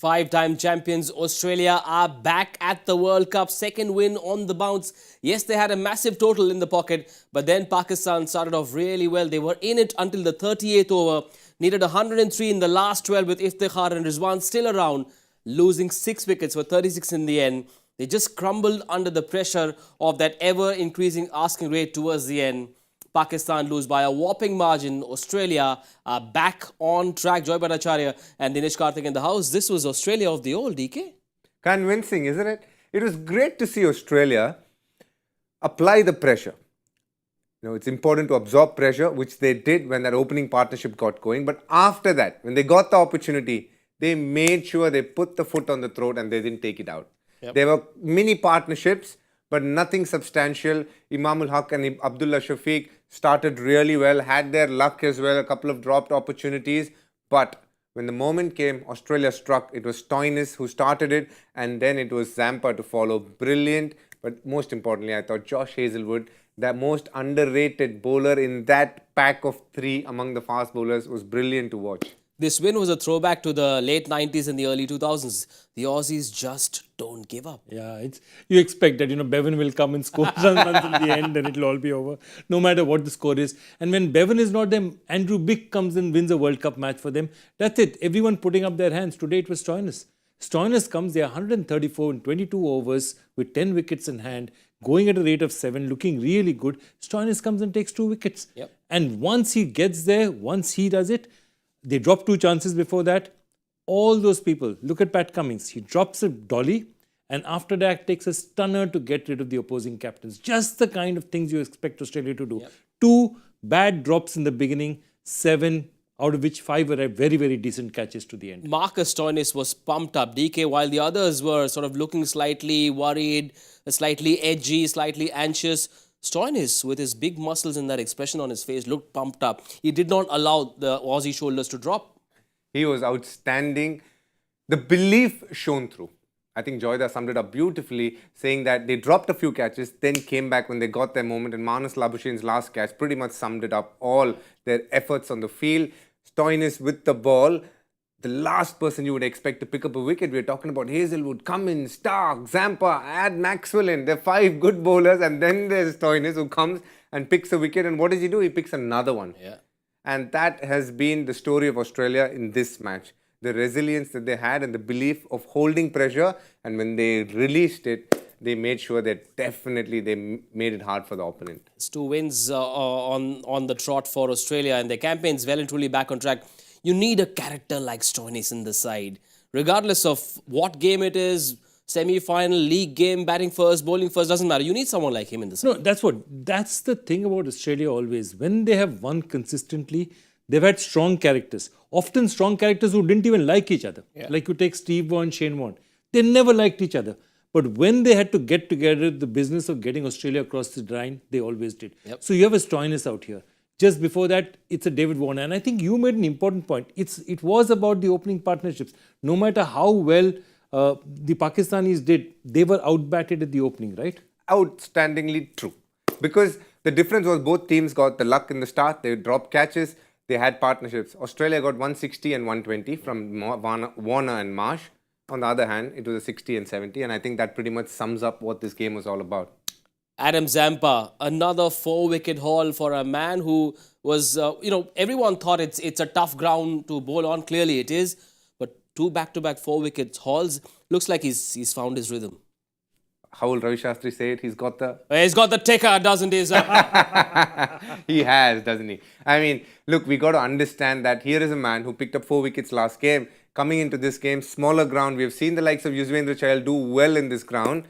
Five-time champions Australia are back at the World Cup. Second win on the bounce. Yes, they had a massive total in the pocket, but then Pakistan started off really well. They were in it until the 38th over. Needed 103 in the last 12 with Iftikhar and Rizwan still around, losing 6 wickets for 36 in the end. They just crumbled under the pressure of that ever-increasing asking rate towards the end. Pakistan lose by a whopping margin. Australia are back on track. Joy Bhattacharjya and Dinesh Karthik in the house. This was Australia of the old, DK. Convincing, isn't it? It was great to see Australia apply the pressure. You know, it's important to absorb pressure, which they did when that opening partnership got going. But after that, when they got the opportunity, they made sure they put the foot on the throat and they didn't take it out. Yep. There were mini partnerships, but nothing substantial. Imam ul Haq and Abdullah Shafiq started really well, had their luck as well, a couple of dropped opportunities. But when the moment came, Australia struck. It was Stoinis who started it, and then it was Zampa to follow. Brilliant. But most importantly, I thought Josh Hazlewood, the most underrated bowler in that pack of 3 among the fast bowlers, was brilliant to watch. This win was a throwback to the late 90s and the early 2000s. The Aussies just don't give up. Yeah, you expect that, Bevan will come and score runs until the end and it'll all be over, no matter what the score is. And when Bevan is not there, Andrew Bick comes and wins a World Cup match for them. That's it. Everyone putting up their hands. Today it was Stoinis. Stoinis comes, they are 134 in 22 overs with 10 wickets in hand, going at a rate of 7, looking really good. Stoinis comes and takes 2 wickets. Yep. And once he gets there, once he does it, they dropped 2 chances before that. All those people, look at Pat Cummins. He drops a dolly and after that takes a stunner to get rid of the opposing captains. Just the kind of things you expect Australia to do. Yep. 2 bad drops in the beginning, 7 out of which 5 were very, very decent catches to the end. Marcus Stoinis was pumped up, DK, while the others were sort of looking slightly worried, slightly edgy, slightly anxious. Stoinis, with his big muscles and that expression on his face, looked pumped up. He did not allow the Aussie shoulders to drop. He was outstanding. The belief shone through. I think Joyda summed it up beautifully, saying that they dropped a few catches, then came back when they got their moment. And Marnus Labuschagne's last catch pretty much summed it up, all their efforts on the field. Stoinis with the ball, the last person you would expect to pick up a wicket. We're talking about Hazlewood, Cummins, Starc, Zampa, add Maxwell in. They're 5 good bowlers, and then there's Stoinis who comes and picks a wicket. And what does he do? He picks another one. Yeah. And that has been the story of Australia in this match. The resilience that they had and the belief of holding pressure. And when they released it, they made sure that definitely they made it hard for the opponent. It's 2 wins on the trot for Australia, and their campaign's well and truly back on track. You need a character like Stoinis in the side. Regardless of what game it is, semi-final, league game, batting first, bowling first, doesn't matter. You need someone like him in the side. No, that's the thing about Australia always. When they have won consistently, they've had strong characters. Often strong characters who didn't even like each other. Yeah. Like you take Steve Vaughan, Shane Warne. They never liked each other. But when they had to get together, the business of getting Australia across the line, they always did. Yep. So you have a Stoinis out here. Just before that, it's a David Warner. And I think you made an important point. It was about the opening partnerships. No matter how well the Pakistanis did, they were outbatted at the opening, right? Outstandingly true. Because the difference was both teams got the luck in the start. They dropped catches. They had partnerships. Australia got 160 and 120 from Warner and Marsh. On the other hand, it was a 60 and 70. And I think that pretty much sums up what this game was all about. Adam Zampa, another 4-wicket haul for a man who was, everyone thought it's a tough ground to bowl on. Clearly it is. But 2 back-to-back 4-wicket hauls, looks like he's found his rhythm. How will Ravi Shastri say it? He's got the ticker, doesn't he? He has, doesn't he? I mean, look, we got to understand that here is a man who picked up 4 wickets last game. Coming into this game, smaller ground. We have seen the likes of Yuzvendra Chahal do well in this ground.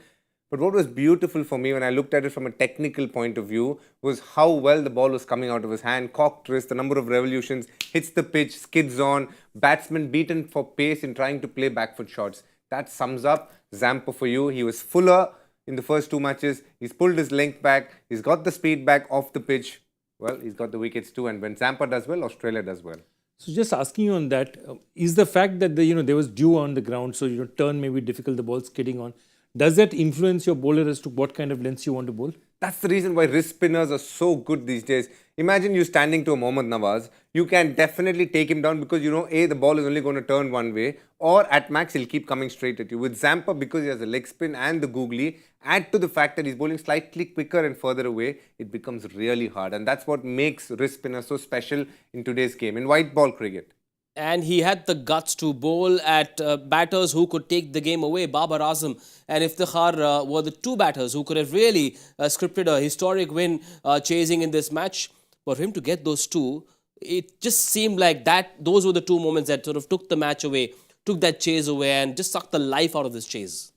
But what was beautiful for me when I looked at it from a technical point of view was how well the ball was coming out of his hand. Cocked wrist, the number of revolutions, hits the pitch, skids on. Batsman beaten for pace in trying to play back foot shots. That sums up Zampa for you. He was fuller in the first 2 matches. He's pulled his length back. He's got the speed back off the pitch. Well, he's got the wickets too. And when Zampa does well, Australia does well. So just asking you on that, is the fact that there was dew on the ground, so turn may be difficult, the ball skidding on. Does that influence your bowler as to what kind of lengths you want to bowl? That's the reason why wrist spinners are so good these days. Imagine you standing to a Mohammad Nawaz. You can definitely take him down because you know, A, the ball is only going to turn one way, or at max, he'll keep coming straight at you. With Zampa, because he has the leg spin and the googly, add to the fact that he's bowling slightly quicker and further away, it becomes really hard. And that's what makes wrist spinners so special in today's game, in white ball cricket. And he had the guts to bowl at batters who could take the game away. Babar Azam and Iftikhar were the two batters who could have really scripted a historic win chasing in this match. But for him to get those two, it just seemed like that. Those were the two moments that sort of took the match away, took that chase away, and just sucked the life out of this chase.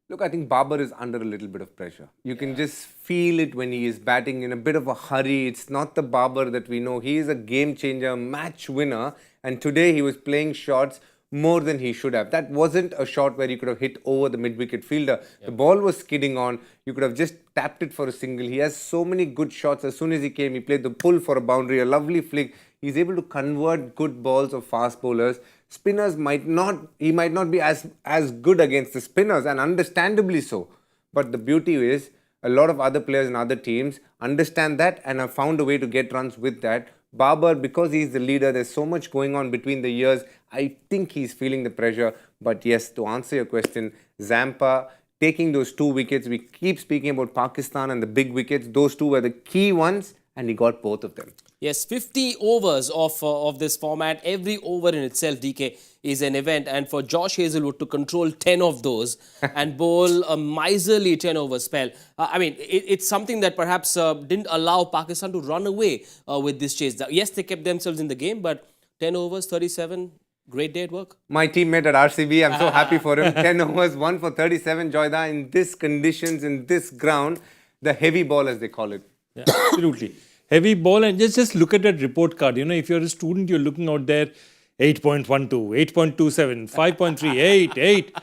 Look, I think Babar is under a little bit of pressure. You can just feel it when he is batting in a bit of a hurry. It's not the Babar that we know. He is a game changer, match winner. And today he was playing shots more than he should have. That wasn't a shot where you could have hit over the mid-wicket fielder. The ball was skidding on. You could have just tapped it for a single. He has so many good shots. As soon as he came, he played the pull for a boundary, a lovely flick. He's able to convert good balls of fast bowlers. Spinners he might not be as good against the spinners, and understandably so. But the beauty is, a lot of other players in other teams understand that and have found a way to get runs with that. Babar, because he's the leader, there's so much going on between the years. I think he's feeling the pressure. But yes, to answer your question, Zampa taking those 2 wickets. We keep speaking about Pakistan and the big wickets. Those two were the key ones, and he got both of them. Yes, 50 overs of this format. Every over in itself, DK, is an event. And for Josh Hazlewood to control 10 of those and bowl a miserly 10-over spell, it's something that perhaps didn't allow Pakistan to run away with this chase. Yes, they kept themselves in the game, but 10 overs, 37, great day at work. My teammate at RCB, I'm so happy for him. 10 overs, 1 for 37, Joyda, in these conditions, in this ground, the heavy ball as they call it. Yeah, absolutely. Heavy ball, and just look at that report card. You know, if you're a student, you're looking out there, 8.12, 8.27, 5.3, 8,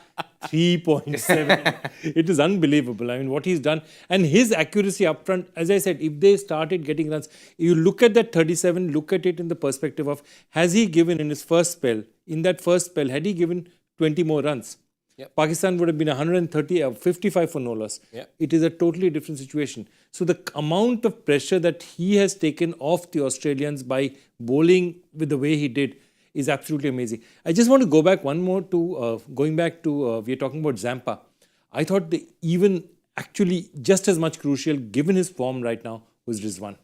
3.7. It is unbelievable. I mean, what he's done. And his accuracy up front, as I said, if they started getting runs, you look at that 37, look at it in the perspective of, has he given in his first spell, had he given 20 more runs? Yep. Pakistan would have been 130 or 55 for no loss. Yep. It is a totally different situation. So the amount of pressure that he has taken off the Australians by bowling with the way he did is absolutely amazing. I just want to go back one more to, we're talking about Zampa. I thought actually just as much crucial, given his form right now, was Rizwan.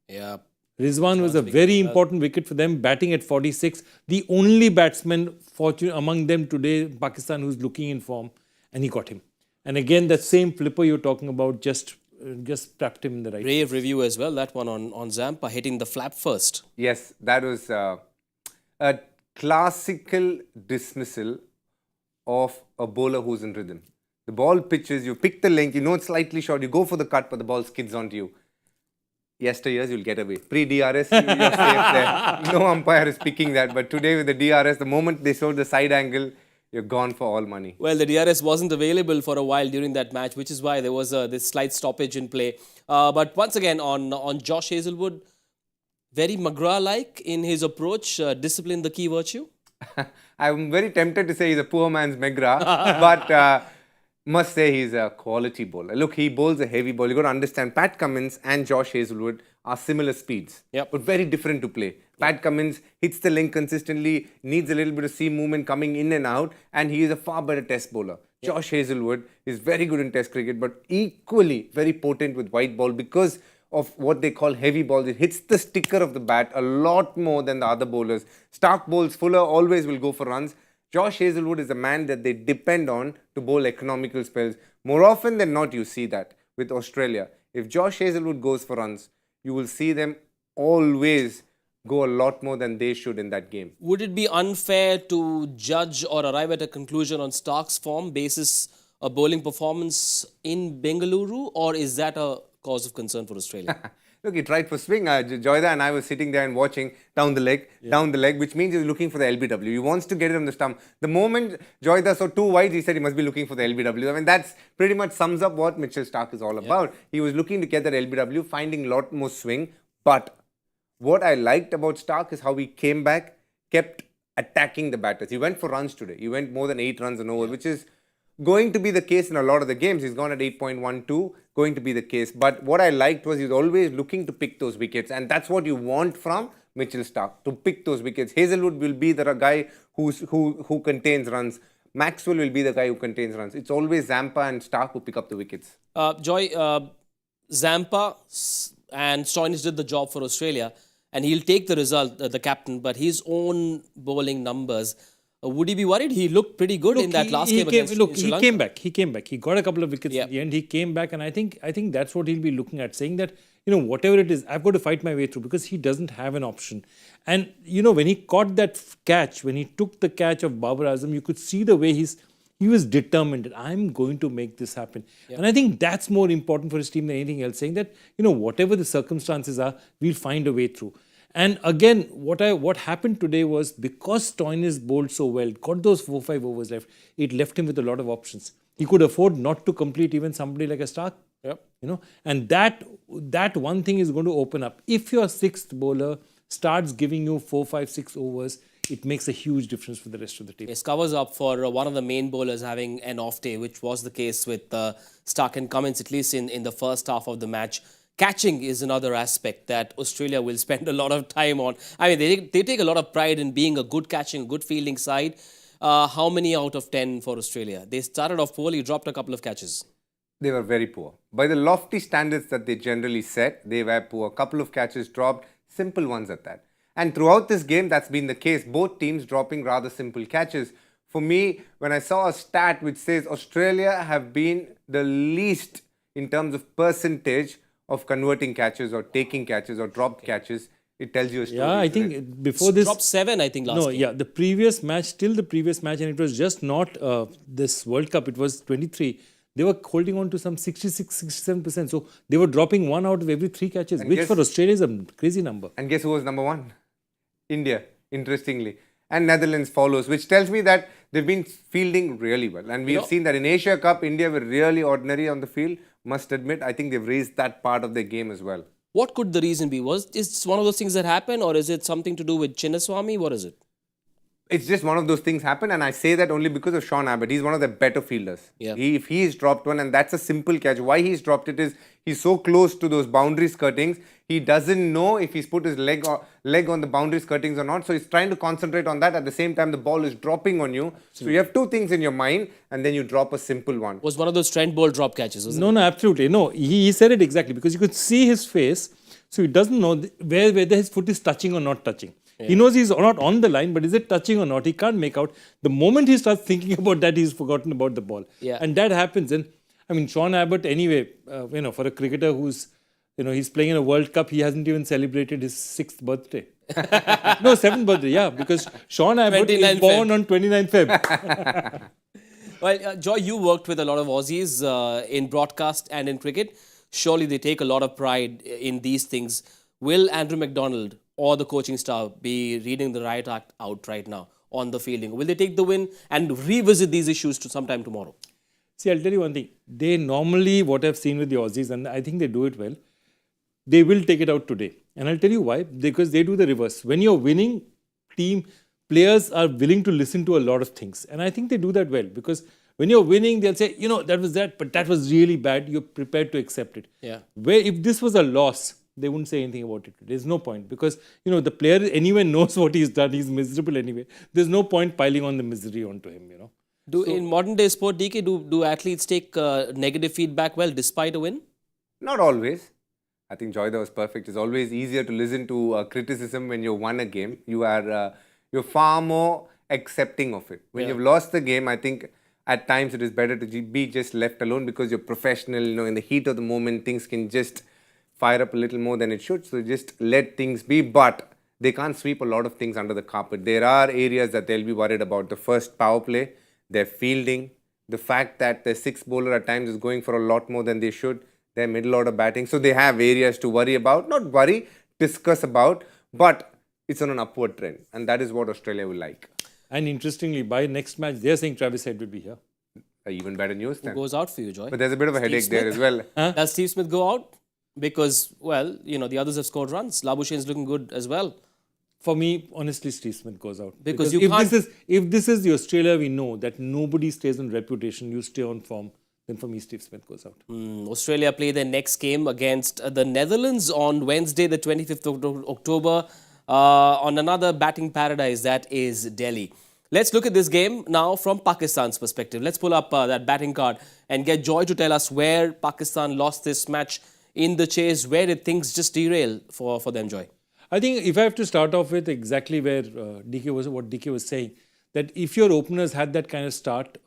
Yeah. Rizwan was a very important wicket for them, batting at 46. The only batsman among them today in Pakistan who's looking in form, and he got him. And again, that same flipper you're talking about just trapped him in the right. Brave review as well, that one on Zampa, hitting the flap first. Yes, that was a classical dismissal of a bowler who's in rhythm. The ball pitches, you pick the length, you know it's slightly short, you go for the cut, but the ball skids onto you. Yesteryears, you'll get away. Pre-DRS, you're safe there. No umpire is picking that. But today with the DRS, the moment they showed the side angle, you're gone for all money. Well, the DRS wasn't available for a while during that match, which is why there was this slight stoppage in play. But once again, on Josh Hazlewood, very McGrath-like in his approach, discipline the key virtue. I'm very tempted to say he's a poor man's McGrath, but must say he's a quality bowler. Look, he bowls a heavy ball. You've got to understand, Pat Cummins and Josh Hazlewood are similar speeds, but very different to play. Pat Cummins hits the length consistently, needs a little bit of seam movement coming in and out, and he is a far better test bowler. Josh Hazlewood is very good in test cricket, but equally very potent with white ball because of what they call heavy balls. It hits the sticker of the bat a lot more than the other bowlers. Starc bowls fuller, always will go for runs. Josh Hazlewood is a man that they depend on to bowl economical spells. More often than not, you see that with Australia. If Josh Hazlewood goes for runs, you will see them always go a lot more than they should in that game. Would it be unfair to judge or arrive at a conclusion on Starc's form basis a bowling performance in Bengaluru, or is that a cause of concern for Australia? Look, he tried for swing. Joyda and I were sitting there and watching down the leg, which means he's looking for the LBW. He wants to get it on the stump. The moment Joyda saw 2 wides, he said he must be looking for the LBW. I mean, that's pretty much sums up what Mitchell Starc is all about. He was looking to get that LBW, finding a lot more swing. But what I liked about Starc is how he came back, kept attacking the batters. He went for runs today. He went more than 8 runs an over, which is going to be the case in a lot of the games. He's gone at 8.12, going to be the case. But what I liked was he's always looking to pick those wickets, and that's what you want from Mitchell Starc, to pick those wickets. Hazlewood will be the guy who contains runs. Maxwell will be the guy who contains runs. It's always Zampa and Starc who pick up the wickets. Joy, Zampa and Stoinis did the job for Australia, and he'll take the result, the captain, but his own bowling numbers, would he be worried? He looked pretty good in that last game against Sri Lanka. He came back. He got a couple of wickets at the end. He came back, and I think that's what he'll be looking at, saying that, whatever it is, I've got to fight my way through, because he doesn't have an option. And, when he caught that catch, when he took the catch of Babar Azam, you could see the way he was determined that I'm going to make this happen. And I think that's more important for his team than anything else, saying that, whatever the circumstances are, we'll find a way through. And again, what happened today was, because Stoinis bowled so well, got those 4-5 overs left, it left him with a lot of options. He could afford not to complete even somebody like a Starc. And that one thing is going to open up. If your sixth bowler starts giving you 4, 5, 6 overs, it makes a huge difference for the rest of the team. Yes, covers up for one of the main bowlers having an off day, which was the case with Starc and Cummins, at least in the first half of the match. Catching is another aspect that Australia will spend a lot of time on. I mean, they take a lot of pride in being a good catching, good fielding side. How many out of 10 for Australia? They started off poorly, dropped a couple of catches. They were very poor. By the lofty standards that they generally set, they were poor. A couple of catches dropped, simple ones at that. And throughout this game, that's been the case. Both teams dropping rather simple catches. For me, when I saw a stat which says Australia have been the least in terms of percentage of converting catches or taking catches or dropped catches, it tells you a story. Yeah, I think before this... Dropped 7, I think, last game. The previous match, and it was just not this World Cup, it was 23. They were holding on to some 66, 67%. So they were dropping 1 out of every 3 catches, which for Australia is a crazy number. And guess who was number 1? India, interestingly. And Netherlands follows, which tells me that they've been fielding really well. And we've seen that in Asia Cup, India were really ordinary on the field. Must admit, I think they've raised that part of their game as well. What could the reason be? Is it one of those things that happen, or is it something to do with Chinnaswamy? What is it? It's just one of those things happen, and I say that only because of Sean Abbott. He's one of the better fielders. Yeah. If he's dropped one, and that's a simple catch. Why he's dropped it is he's so close to those boundary skirtings, he doesn't know if he's put his leg on the boundary skirtings or not. So he's trying to concentrate on that. At the same time, the ball is dropping on you. So you have two things in your mind, and then you drop a simple one. Was one of those Trent Bolt drop catches, wasn't it? No, absolutely. No, he said it exactly, because you could see his face. So he doesn't know whether his foot is touching or not touching. Yeah. He knows he's not on the line, but is it touching or not? He can't make out. The moment he starts thinking about that, he's forgotten about the ball. Yeah. And that happens. And I mean, Sean Abbott, anyway, for a cricketer who's, he's playing in a World Cup, he hasn't even celebrated his 6th birthday. No, 7th birthday, yeah, because Sean Abbott is born on 29 Feb. Well, Joy, you worked with a lot of Aussies in broadcast and in cricket. Surely they take a lot of pride in these things. Will Andrew McDonald or the coaching staff be reading the right act out right now on the fielding? Will they take the win and revisit these issues to sometime tomorrow? See, I'll tell you one thing. They normally, what I've seen with the Aussies, and I think they do it well, they will take it out today. And I'll tell you why. Because they do the reverse. When you're winning, players are willing to listen to a lot of things. And I think they do that well. Because when you're winning, they'll say, that was that, but that was really bad. You're prepared to accept it. Yeah. Where if this was a loss, they wouldn't say anything about it. There's no point, because the player anyway knows what he's done. He's miserable anyway. There's no point piling on the misery onto him. In modern day sport, DK, do athletes take negative feedback well despite a win? Not always. I think Joy, that was perfect. It's always easier to listen to criticism when you won a game. You're far more accepting of it. When you've lost the game, I think at times it is better to be just left alone, because you're professional. In the heat of the moment, things can just fire up a little more than it should. So just let things be. But they can't sweep a lot of things under the carpet. There are areas that they'll be worried about. The first power play, their fielding, the fact that their 6th bowler at times is going for a lot more than they should, their middle order batting. So they have areas to worry about. Not worry, discuss about. But it's on an upward trend. And that is what Australia will like. And interestingly, by next match, they're saying Travis Head will be here. Even better news then. Who goes out for you, Joy? But there's a bit of a headache there as well. Does Steve Smith go out? Because, the others have scored runs. Labuschagne is looking good as well. For me, honestly, Steve Smith goes out. Because you if can't- if this is the Australia we know, that nobody stays on reputation, you stay on form, then for me, Steve Smith goes out. Australia play their next game against the Netherlands on Wednesday, the 25th of October, on another batting paradise, that is Delhi. Let's look at this game now from Pakistan's perspective. Let's pull up that batting card and get Joy to tell us where Pakistan lost this match in the chase. Where did things just derail for them, Joy? I think if I have to start off with exactly where DK was saying, that if your openers had that kind of start,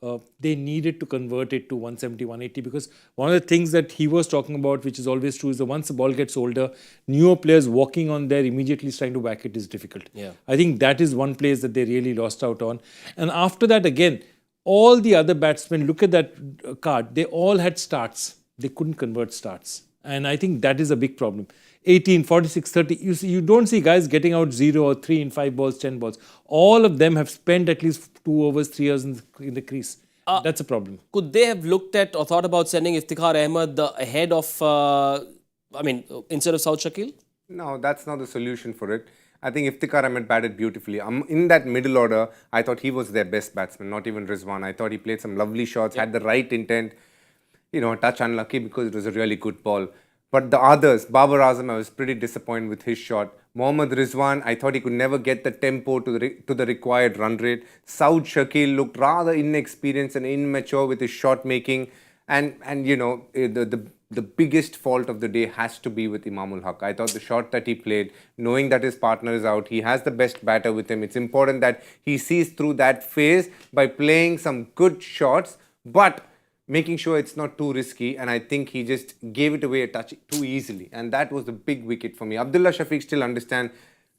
they needed to convert it to 170, 180, because one of the things that he was talking about, which is always true, is that once the ball gets older, newer players walking on there immediately trying to whack it is difficult. Yeah. I think that is one place that they really lost out on. And after that, again, all the other batsmen, look at that card, they all had starts. They couldn't convert starts. And I think that is a big problem. 18, 46, 30. You don't see guys getting out 0 or 3 in 5 balls, 10 balls. All of them have spent at least 2 overs, 3 overs in the crease. That's a problem. Could they have looked at or thought about sending Iftikhar Ahmed ahead of, instead of Saud Shakil? No, that's not the solution for it. I think Iftikhar Ahmed batted beautifully. In that middle order, I thought he was their best batsman, not even Rizwan. I thought he played some lovely shots, had the right intent. A touch unlucky because it was a really good ball. But the others, Babar Azam, I was pretty disappointed with his shot. Mohammad Rizwan, I thought he could never get the tempo to the required run rate. Saud Shakil looked rather inexperienced and immature with his shot making. And the biggest fault of the day has to be with Imamul Haq. I thought the shot that he played, knowing that his partner is out, he has the best batter with him. It's important that he sees through that phase by playing some good shots, but making sure it's not too risky, and I think he just gave it away a touch too easily, and that was the big wicket for me. Abdullah Shafiq still understand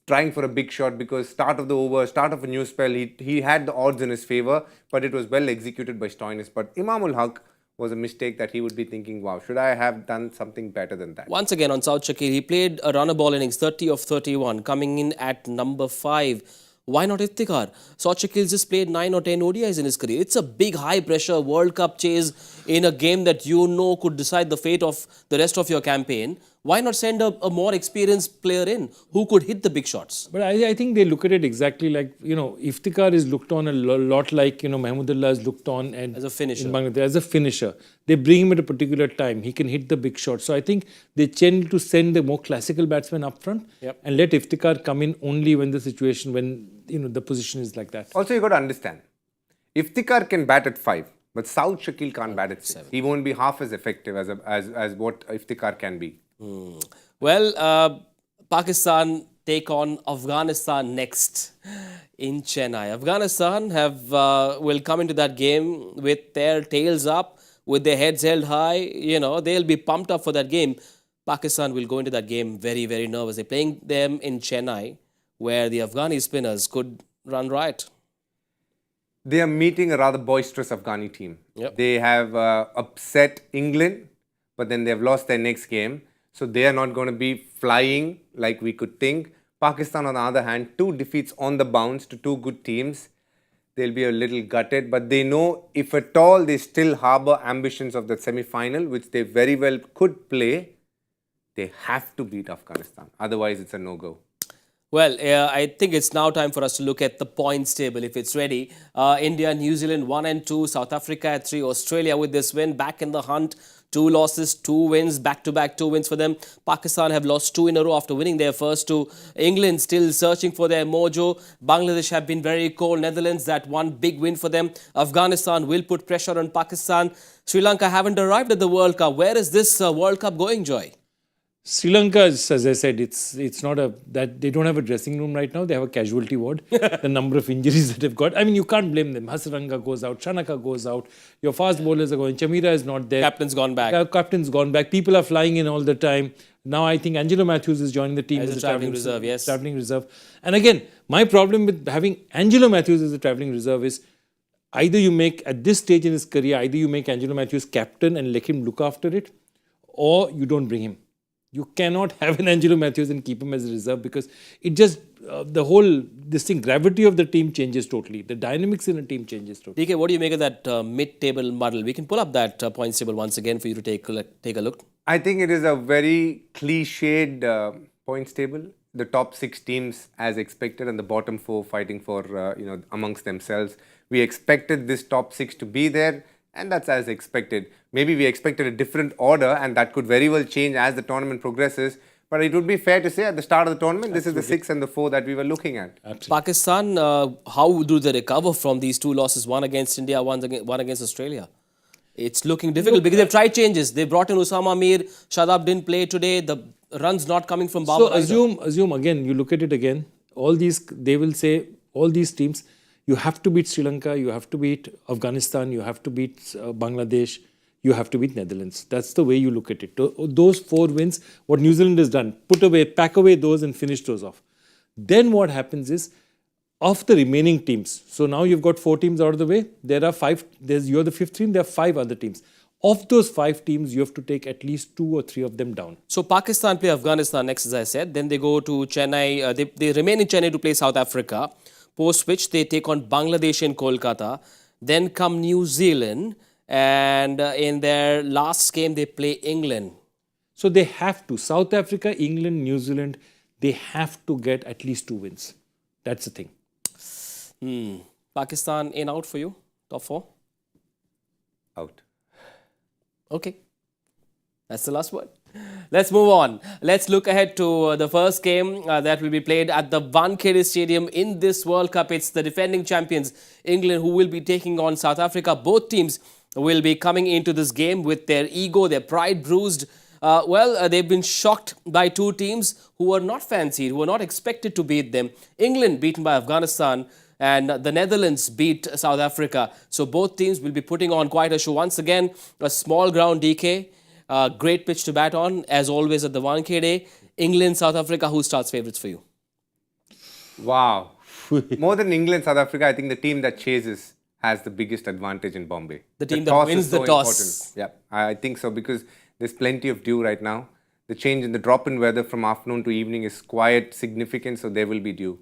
trying for a big shot because start of the over, start of a new spell, he had the odds in his favour, but it was well executed by Stoinis. But Imamul Haq was a mistake that he would be thinking, wow, should I have done something better than that? Once again on Saud Shakil, he played a runner ball innings, 30 of 31, coming in at number 5. Why not Iftikhar? Saud Shakil just played 9 or 10 ODIs in his career. It's a big, high-pressure World Cup chase in a game that could decide the fate of the rest of your campaign. Why not send a more experienced player in who could hit the big shots? But I think they look at it exactly like, Iftikhar is looked on a lot like, Mahmudullah is looked on As a finisher. in Bangladesh, as a finisher. They bring him at a particular time. He can hit the big shot. So I think they tend to send the more classical batsmen up front and let Iftikhar come in only when the situation, the position is like that. Also, you got to understand, Iftikhar can bat at 5, but Saud Shakil can't bat at 6. He won't be half as effective as what Iftikhar can be. Well, Pakistan take on Afghanistan next in Chennai. Afghanistan will come into that game with their tails up, with their heads held high. They'll be pumped up for that game. Pakistan will go into that game very, very nervous. They're playing them in Chennai, where the Afghani spinners could run riot. They are meeting a rather boisterous Afghani team. Yep. They have upset England, but then they have lost their next game. So they are not going to be flying like we could think. Pakistan, on the other hand, 2 defeats on the bounce to 2 good teams. They'll be a little gutted, but they know if at all they still harbour ambitions of the semi-final, which they very well could play, they have to beat Afghanistan. Otherwise, it's a no-go. Well, I think it's now time for us to look at the points table if it's ready. India, New Zealand 1 and 2, South Africa at 3, Australia with this win back in the hunt. 2 losses, 2 wins, back-to-back 2 wins for them. Pakistan have lost 2 in a row after winning their first 2. England still searching for their mojo. Bangladesh have been very cold. Netherlands, that one big win for them. Afghanistan will put pressure on Pakistan. Sri Lanka haven't arrived at the World Cup. Where is this World Cup going, Joy? Sri Lanka, as I said, it's not that they don't have a dressing room right now. They have a casualty ward. The number of injuries that they've got. I mean, you can't blame them. Hasaranga goes out. Shanaka goes out. Your fast bowlers are going. Chamira is not there. Captain's gone back. Captain's gone back. People are flying in all the time. Now I think Angelo Matthews is joining the team As a travelling reserve, yes. Travelling reserve. And again, my problem with having Angelo Matthews as a travelling reserve is either you make, at this stage in his career, either you make Angelo Matthews captain and let him look after it, or you don't bring him. You cannot have an Angelo Matthews and keep him as a reserve because it just, gravity of the team changes totally. The dynamics in a team changes totally. DK, what do you make of that mid-table muddle? We can pull up that points table once again for you to take a look. I think it is a very cliched points table. the top 6 teams as expected and the bottom 4 fighting for, amongst themselves. We expected this top 6 to be there, and that's as expected. Maybe we expected a different order, and that could very well change as the tournament progresses. But it would be fair to say at the start of the tournament, this is the 6 and the 4 that we were looking at. Absolutely. Pakistan, how do they recover from these 2 losses, one against India, one against Australia? It's looking difficult because they've tried changes. They brought in Usama Mir, Shadab didn't play today, the runs not coming from Babar. So assume again, you look at it again, they will say, all these teams, you have to beat Sri Lanka, you have to beat Afghanistan, you have to beat Bangladesh, you have to beat Netherlands. That's the way you look at it. Those 4 wins, what New Zealand has done, pack away those and finish those off. Then what happens is, of the remaining teams, so now you've got 4 teams out of the way, there are 5, you're the 5th team, there are 5 other teams. Of those 5 teams, you have to take at least 2 or 3 of them down. So Pakistan play Afghanistan next, as I said. Then they go to Chennai. They remain in Chennai to play South Africa. Post which they take on Bangladesh in Kolkata. Then come New Zealand. And in their last game, they play England. So they have to. South Africa, England, New Zealand, they have to get at least 2 wins. That's the thing. Pakistan in out for you? Top 4? Out. Okay. That's the last word. Let's move on. Let's look ahead to the first game that will be played at the Wankhede Stadium in this World Cup. It's the defending champions, England, who will be taking on South Africa. Both teams will be coming into this game with their ego, their pride bruised. They've been shocked by 2 teams who were not fancied, who were not expected to beat them. England beaten by Afghanistan, and the Netherlands beat South Africa. So both teams will be putting on quite a show. Once again, a small ground DK. Great pitch to bat on, as always at the Wankhede. England, South Africa, who starts favourites for you? Wow. More than England, South Africa, I think the team that chases has the biggest advantage in Bombay. The team that wins the toss. Yeah, I think so, because there's plenty of dew right now. The change in the drop in weather from afternoon to evening is quite significant, so there will be dew.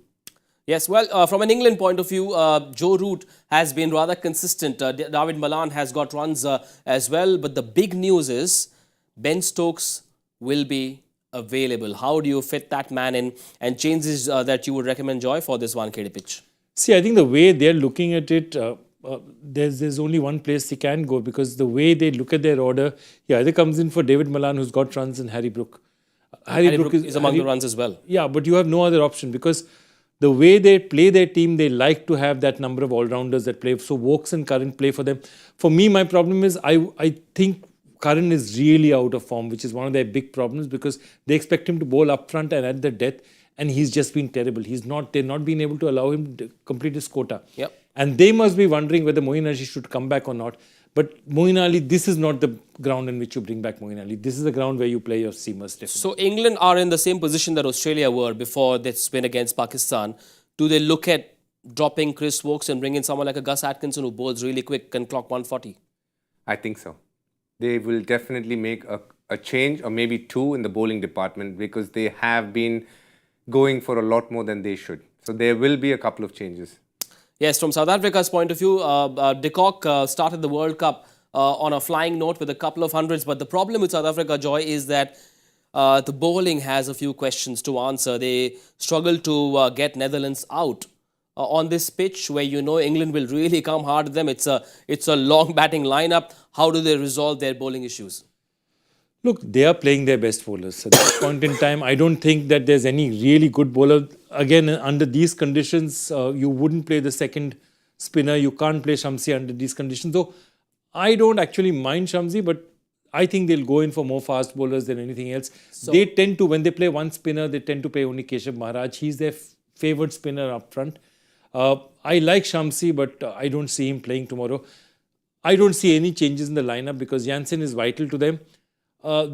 Yes, well, from an England point of view, Joe Root has been rather consistent. David Malan has got runs as well. But the big news is Ben Stokes will be available. How do you fit that man in, and changes that you would recommend, Joy, for this Wankhede pitch? See, I think the way they're looking at it, there's only one place he can go, because the way they look at their order, he either comes in for David Malan, who's got runs, and Harry Brook. Harry Brook is among the runs as well. Yeah, but you have no other option, because the way they play their team, they like to have that number of all-rounders that play. So Wokes and Curran play for them. For me, my problem is I think Curran is really out of form, which is one of their big problems, because they expect him to bowl up front and at the death, and he's just been terrible. They've not been able to allow him to complete his quota. Yep. And they must be wondering whether Moeen Ali should come back or not. But Moeen Ali, this is not the ground in which you bring back Moeen Ali. This is the ground where you play your seamers, definitely. So England are in the same position that Australia were before this win against Pakistan. Do they look at dropping Chris Wokes and bring in someone like a Gus Atkinson who bowls really quick, can clock 140? I think so. They will definitely make a change, or maybe 2 in the bowling department, because they have been going for a lot more than they should. So there will be a couple of changes. Yes, from South Africa's point of view, de Kock started the World Cup on a flying note with a couple of hundreds. But the problem with South Africa, Joy, is that the bowling has a few questions to answer. They struggle to get Netherlands out on this pitch, where England will really come hard at them. It's a long batting lineup. How do they resolve their bowling issues? Look, they are playing their best bowlers. At this point in time, I don't think that there's any really good bowler. Again, under these conditions, you wouldn't play the second spinner. You can't play Shamsi under these conditions. Though I don't actually mind Shamsi, but I think they'll go in for more fast bowlers than anything else. So, they tend to, when they play one spinner, they tend to play only Keshav Maharaj. He's their favoured spinner up front. I like Shamsi, but I don't see him playing tomorrow. I don't see any changes in the lineup, because Jansen is vital to them.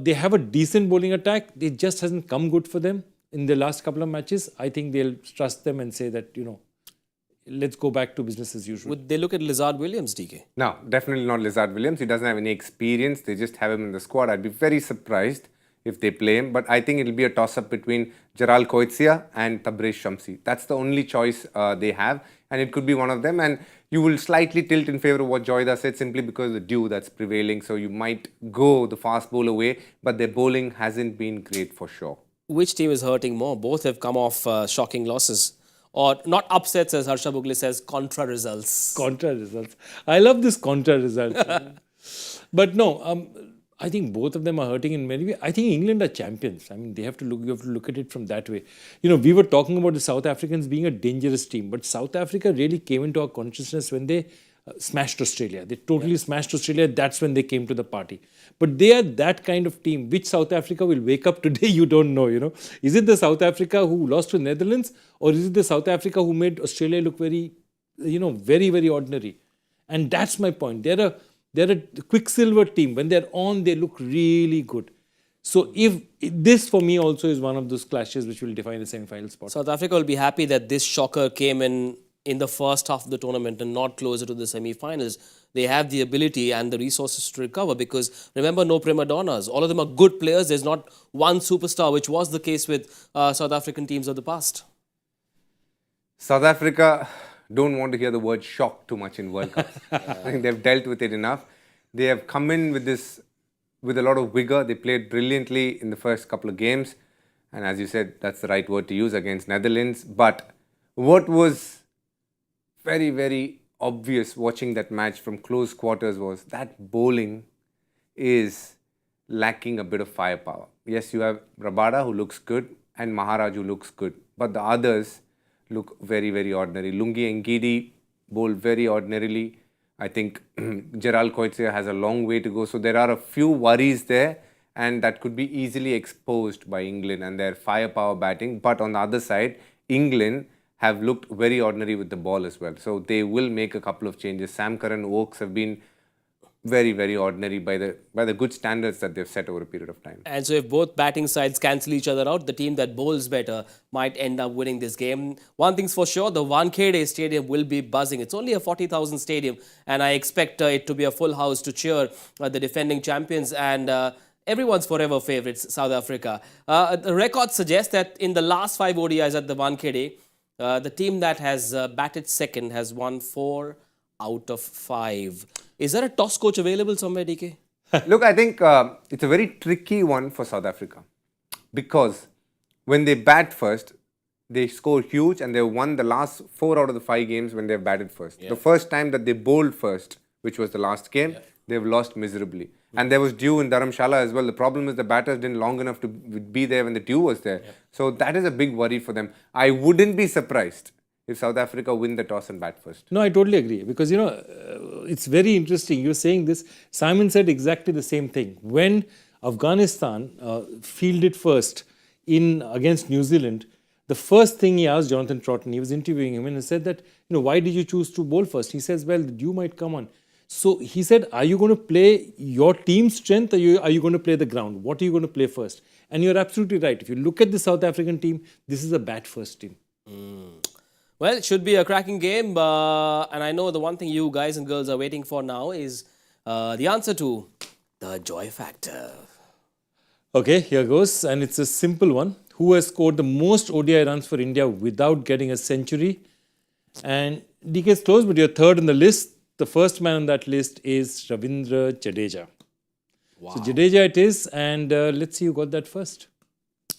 They have a decent bowling attack. It just hasn't come good for them in the last couple of matches. I think they'll trust them and say that, let's go back to business as usual. Would they look at Lizard Williams, DK? No, definitely not Lizard Williams. He doesn't have any experience. They just have him in the squad. I'd be very surprised if they play him. But I think it'll be a toss-up between Jaral Coetzee and Tabraiz Shamsi. That's the only choice they have. And it could be one of them. And you will slightly tilt in favour of what Joyda said, simply because of the dew that's prevailing. So you might go the fast bowler way. But their bowling hasn't been great for sure. which team is hurting more? Both have come off shocking losses. Or not upsets, as Harsha Bugli says, contra results. Contra results. I love this contra results. But no, I think both of them are hurting in many ways. I think England are champions. I mean, you have to look at it from that way. You know, we were talking about the South Africans being a dangerous team, but South Africa really came into our consciousness when they smashed Australia. They totally smashed Australia. That's when they came to the party. But they are that kind of team. Which South Africa will wake up today, you don't know, you know. Is it the South Africa who lost to Netherlands, or is it the South Africa who made Australia look very, very, very ordinary? And that's my point. They're a quicksilver team. When they're on, they look really good. So if this for me also is one of those clashes which will define the semi-final spot. South Africa will be happy that this shocker came in the first half of the tournament and not closer to the semi-finals. They have the ability and the resources to recover because remember, no prima donnas. All of them are good players. There's not one superstar, which was the case with South African teams of the past. South Africa don't want to hear the word shock too much in World Cups. I think they've dealt with it enough. They have come in with a lot of vigor. They played brilliantly in the first couple of games. And as you said, that's the right word to use against Netherlands. But what was very, very obvious watching that match from close quarters was that bowling is lacking a bit of firepower. Yes, you have Rabada who looks good and Maharaj who looks good. But the others look very, very ordinary. Lungi Ngidi bowl very ordinarily. I think Gerald Coetzee has a long way to go. So there are a few worries there and that could be easily exposed by England and their firepower batting. But on the other side, England have looked very ordinary with the ball as well. So they will make a couple of changes. Sam Curran, Oakes have been very, very ordinary by the good standards that they've set over a period of time. And so if both batting sides cancel each other out, the team that bowls better might end up winning this game. One thing's for sure, the Wankhede Stadium will be buzzing. It's only a 40,000 stadium and I expect it to be a full house to cheer the defending champions and everyone's forever favourites, South Africa. The records suggest that in the last 5 ODIs at the Wankhede, the team that has batted second has won 4 out of 5. Is there a toss coach available somewhere, DK? Look, I think it's a very tricky one for South Africa because when they bat first, they score huge and they've won the last 4 out of the 5 games when they've batted first. Yeah. The first time that they bowled first, which was the last game, they've lost miserably. And there was dew in Dharamshala as well. The problem is the batters didn't long enough to be there when the dew was there. Yeah. So that is a big worry for them. I wouldn't be surprised if South Africa win the toss and bat first. No, I totally agree. Because, it's very interesting. You're saying this. Simon said exactly the same thing. When Afghanistan fielded first against New Zealand, the first thing he asked Jonathan Troughton, he was interviewing him and he said that, why did you choose to bowl first? He says, well, the dew might come on. So he said, are you going to play your team's strength or are you going to play the ground? What are you going to play first? And you're absolutely right. If you look at the South African team, this is a bat first team. Well, it should be a cracking game. And I know the one thing you guys and girls are waiting for now is the answer to the joy factor. Okay, here goes. And it's a simple one. Who has scored the most ODI runs for India without getting a century? And DK's close, but you're third on the list. The first man on that list is Ravindra Jadeja. Wow. So Jadeja it is, and let's see who got that first.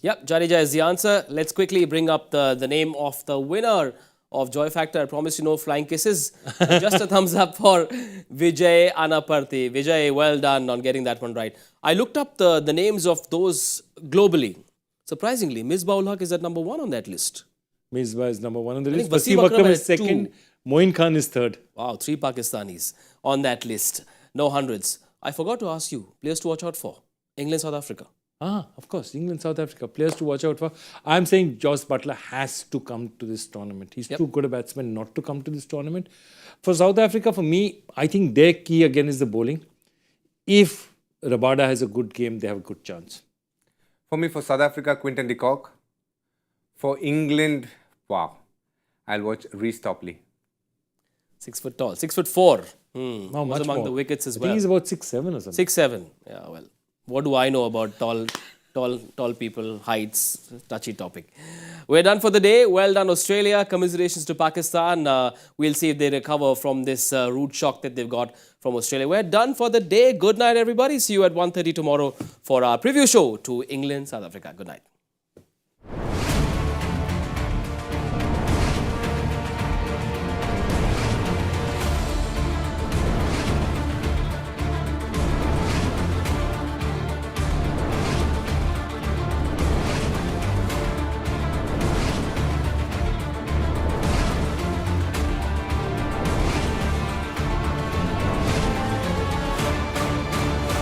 Yep, Jadeja is the answer. Let's quickly bring up the name of the winner of Joy Factor. I promise you no flying kisses. Just a thumbs up for Vijay Anaparthi. Vijay, well done on getting that one right. I looked up the names of those globally. Surprisingly, Misbah-ul Haq is at number 1 on that list. Misbah is number 1 on the list. Wasim Akram is second. 2. Moin Khan is third. Wow, 3 Pakistanis on that list. No hundreds. I forgot to ask you, players to watch out for. England, South Africa. Of course. England, South Africa. Players to watch out for. I'm saying Joss Butler has to come to this tournament. He's too good a batsman not to come to this tournament. For South Africa, for me, I think their key again is the bowling. If Rabada has a good game, they have a good chance. For me, for South Africa, Quinton de Kock. For England, wow, I'll watch Reece Topley. 6 foot tall, 6 foot 4. No, much among more. the wickets as I well. think he's about 6'7" or something. 6'7". Yeah, well, what do I know about tall people, heights, touchy topic. We're done for the day. Well done, Australia. Commiserations to Pakistan. We'll see if they recover from this rude shock that they've got from Australia. We're done for the day. Good night, everybody. See you at 1:30 tomorrow for our preview show to England, South Africa. Good night.